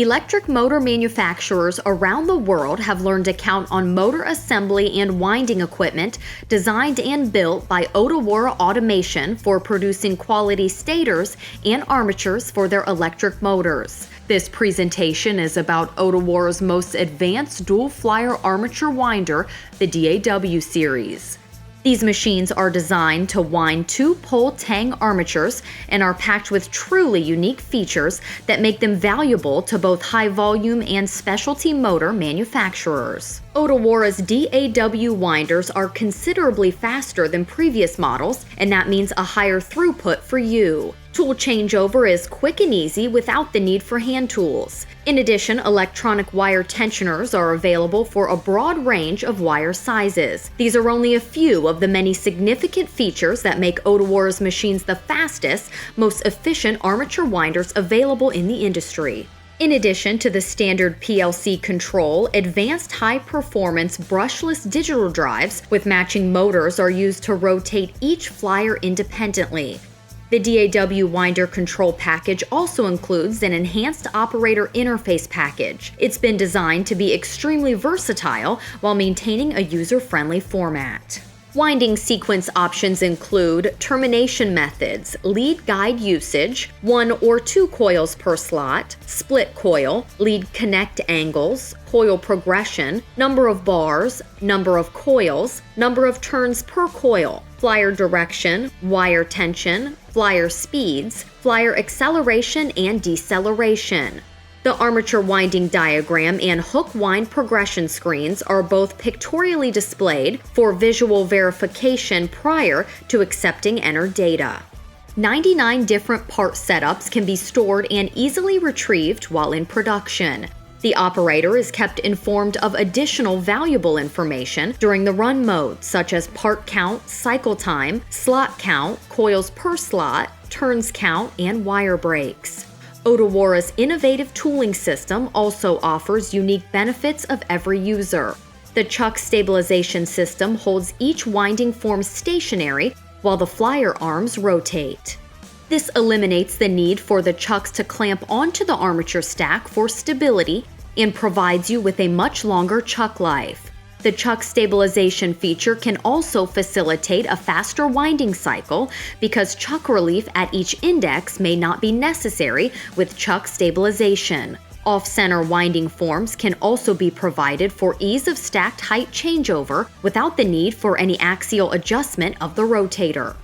Electric motor manufacturers around the world have learned to count on motor assembly and winding equipment designed and built by Odawara Automation for producing quality stators and armatures for their electric motors. This presentation is about Odawara's most advanced dual flyer armature winder, the DAW series. These machines are designed to wind two-pole tang armatures and are packed with truly unique features that make them valuable to both high-volume and specialty motor manufacturers. Odawara's DAW winders are considerably faster than previous models, and that means a higher throughput for you. Tool changeover is quick and easy without the need for hand tools. In addition, electronic wire tensioners are available for a broad range of wire sizes. These are only a few of the many significant features that make Odawara's machines the fastest, most efficient armature winders available in the industry. In addition to the standard PLC control, advanced high-performance brushless digital drives with matching motors are used to rotate each flyer independently. The DAW winder control package also includes an enhanced operator interface package. It's been designed to be extremely versatile while maintaining a user-friendly format. Winding sequence options include termination methods, lead guide usage, 1 or 2 coils per slot, split coil, lead connect angles, coil progression, number of bars, number of coils, number of turns per coil, flyer direction, wire tension, flyer speeds, flyer acceleration and deceleration. The armature winding diagram and hook wind progression screens are both pictorially displayed for visual verification prior to accepting entered data. 99 different part setups can be stored and easily retrieved while in production. The operator is kept informed of additional valuable information during the run mode, such as part count, cycle time, slot count, coils per slot, turns count, and wire breaks. Odawara's innovative tooling system also offers unique benefits of every user. The chuck stabilization system holds each winding form stationary while the flyer arms rotate. This eliminates the need for the chucks to clamp onto the armature stack for stability and provides you with a much longer chuck life. The chuck stabilization feature can also facilitate a faster winding cycle because chuck relief at each index may not be necessary with chuck stabilization. Off-center winding forms can also be provided for ease of stacked height changeover without the need for any axial adjustment of the rotator.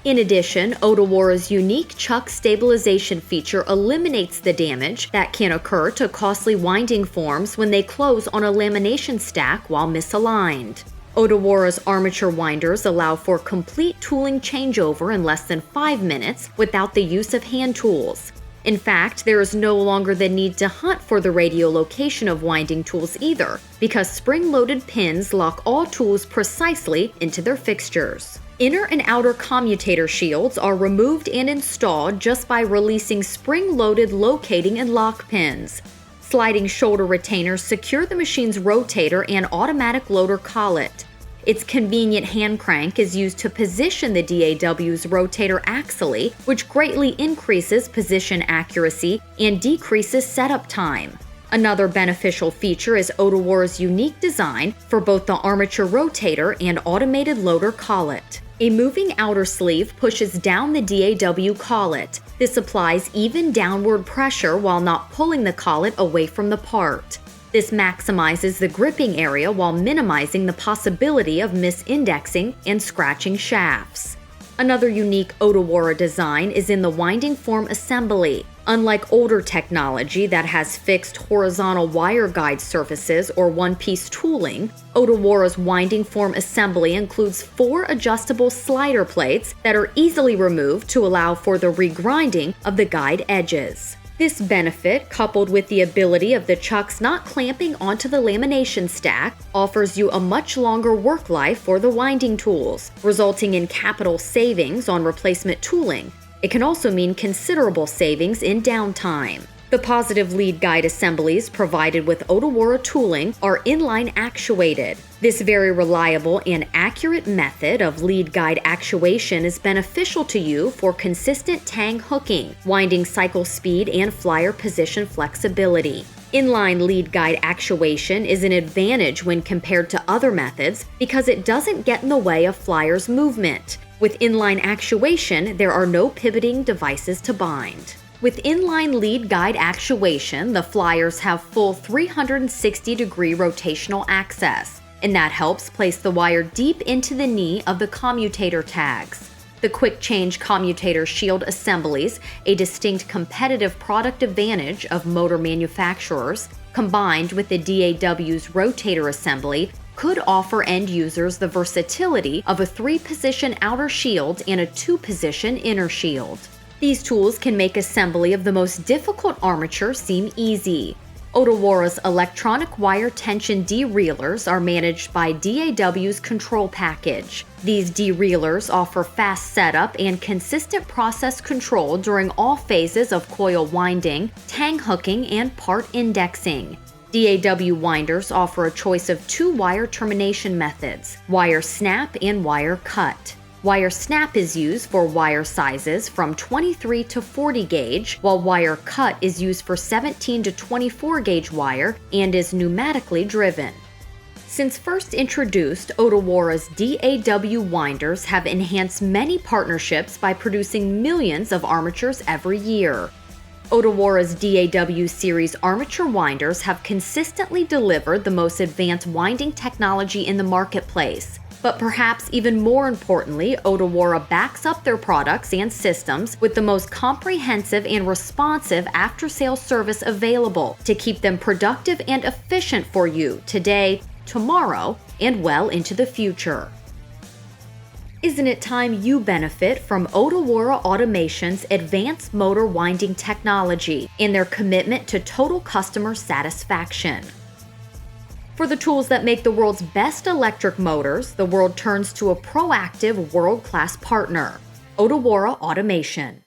In addition, Odawara's unique chuck stabilization feature eliminates the damage that can occur to costly winding forms when they close on a lamination stack while misaligned. Odawara's armature winders allow for complete tooling changeover in less than 5 minutes without the use of hand tools. In fact, there is no longer the need to hunt for the radiolocation of winding tools either, because spring-loaded pins lock all tools precisely into their fixtures. Inner and outer commutator shields are removed and installed just by releasing spring-loaded locating and lock pins. Sliding shoulder retainers secure the machine's rotator and automatic loader collet. Its convenient hand crank is used to position the DAW's rotator axially, which greatly increases position accuracy and decreases setup time. Another beneficial feature is Odawara's unique design for both the armature rotator and automated loader collet. A moving outer sleeve pushes down the DAW collet. This applies even downward pressure while not pulling the collet away from the part. This maximizes the gripping area while minimizing the possibility of misindexing and scratching shafts. Another unique Odawara design is in the winding form assembly. Unlike older technology that has fixed horizontal wire guide surfaces or one-piece tooling, Odawara's winding form assembly includes 4 adjustable slider plates that are easily removed to allow for the regrinding of the guide edges. This benefit, coupled with the ability of the chucks not clamping onto the lamination stack, offers you a much longer work life for the winding tools, resulting in capital savings on replacement tooling. It can also mean considerable savings in downtime. The positive lead guide assemblies provided with Odawara tooling are inline actuated. This very reliable and accurate method of lead guide actuation is beneficial to you for consistent tang hooking, winding cycle speed, and flyer position flexibility. Inline lead guide actuation is an advantage when compared to other methods because it doesn't get in the way of flyer's movement. With inline actuation, there are no pivoting devices to bind. With inline lead guide actuation, the flyers have full 360-degree rotational access, and that helps place the wire deep into the knee of the commutator tags. The quick change commutator shield assemblies, a distinct competitive product advantage of motor manufacturers, combined with the DAW's rotator assembly, could offer end users the versatility of a 3-position outer shield and a 2-position inner shield. These tools can make assembly of the most difficult armature seem easy. Odawara's electronic wire tension derailers are managed by DAW's control package. These derailers offer fast setup and consistent process control during all phases of coil winding, tang hooking, and part indexing. DAW winders offer a choice of 2 wire termination methods: wire snap and wire cut. Wire snap is used for wire sizes from 23 to 40 gauge, while wire cut is used for 17 to 24 gauge wire and is pneumatically driven. Since first introduced, Odawara's DAW winders have enhanced many partnerships by producing millions of armatures every year. Odawara's DAW series armature winders have consistently delivered the most advanced winding technology in the marketplace. But perhaps even more importantly, Odawara backs up their products and systems with the most comprehensive and responsive after-sales service available to keep them productive and efficient for you today, tomorrow, and well into the future. Isn't it time you benefit from Odawara Automation's advanced motor winding technology and their commitment to total customer satisfaction? For the tools that make the world's best electric motors, the world turns to a proactive, world-class partner, Odawara Automation.